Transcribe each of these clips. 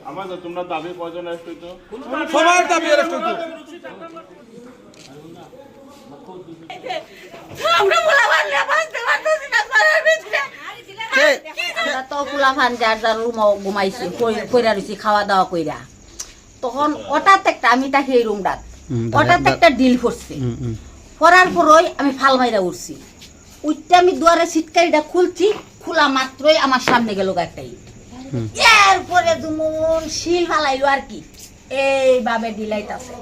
আমাদের তোমরা দাবি কয়জন অ্যারেস্ট হইতো? সবার দাবি অ্যারেস্ট হইতো। ঘুমাইছি কইরা রইছি খাওয়া দাওয়া কইরা, তখন হঠাৎ একটা আমি তাকে এই রুম ডাক হঠাৎ একটা ডিল করছে, করার পরই আমি ফাল মাইরা উঠছি, উঠতে আমি দুয়ারে সিটকারিটা খুলছি, খোলা মাত্রই আমার সামনে গেল একটাই, এরপরে দুমন শিল ফালাইলো আর কি, এইভাবে ডিলাইতাছে।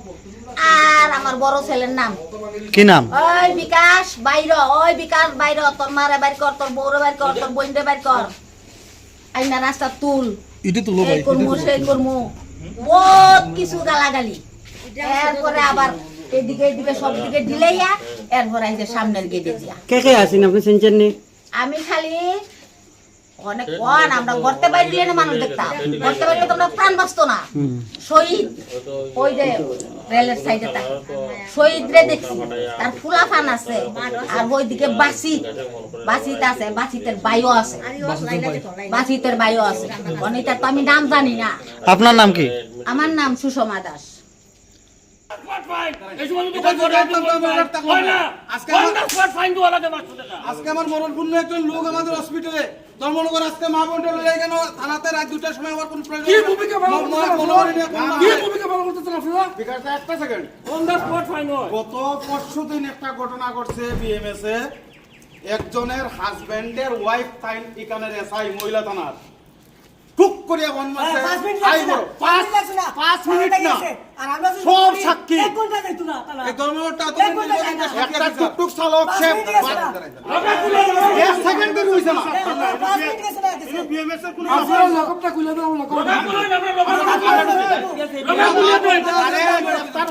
আর আমার বড় ছেলের নাম কি নাম? ওই বিকাশ বাইর, ওই বিকাশ বাইর, তোর মারে বাইর কর, তোর বউরে বাইর কর, তোর বোনরে বাইর কর, আইনা রাস্তা তুল, এই করমু সেই করমু, বহুত কিছু গালাগালি। এরপরে আবার এদিকে এদিকে সব দিকে ঢিলাইয়া এরপরে আইছে সামনের গেটে দিয়া। কে কে আছেন আপনি চিনছেন নি? আমি খালি অনেক কোন আমরা গড়তে বাইরে না মানুষ দেখতাম, গড়তে বাইরে তোমরা প্রাণ বাঁচত না। শহীদ ওই যে রেলের সাইডে তা শহীদ রে দেখছি, তার ফুলা ফান আছে, আর ওইদিকে বাসিত আছে, বাসিতের বাইও আছে, বাসিতের বাইও আছে, অনিতা তো আমি নাম জানি না। আপনার নাম কি? আমার নাম সুষমা দাস। আজকে আমার মরণপূর্ণ একজন লোক আমাদের হসপিটালে, তোর মনে কর আজকে মা বোন লয়ে গেল থানাতে রাত 2টার সময় আমার কোন প্রয়োজন কি ভূমিকা পালন করতেছেন আপনারা? বিকাশ একটা second, on the spot fine হয়। গত পরশুদিন একটা ঘটনা ঘটছে বিএমএস এ, একজনের হাজবেন্ডের ওয়াইফ ফাইন এখানের এসআই মহিলা থানার টুক করে বন মারছে, আই বড় 5 মিনিট না সব সাক্ষী 1 ঘন্টা যাইতো না তালা এই ধর্মটা তো একটা টুকটুক চালক সে লগা খুলে 1 সেকেন্ড ধরে হইছে না 5 মিনিট গেছে না এই বিএমএস এর কোন আপনারা লকআপটা খুলে দাও, লগা খুলে আরে গ্রেফতার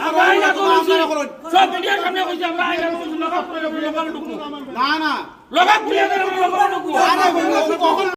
করুন সব মিডিয়ার সামনে কইছি আমরা আইনা লগা খুলে লগা ঢুকু না না লগা খুলে দাও, লগা ঢুকু আরে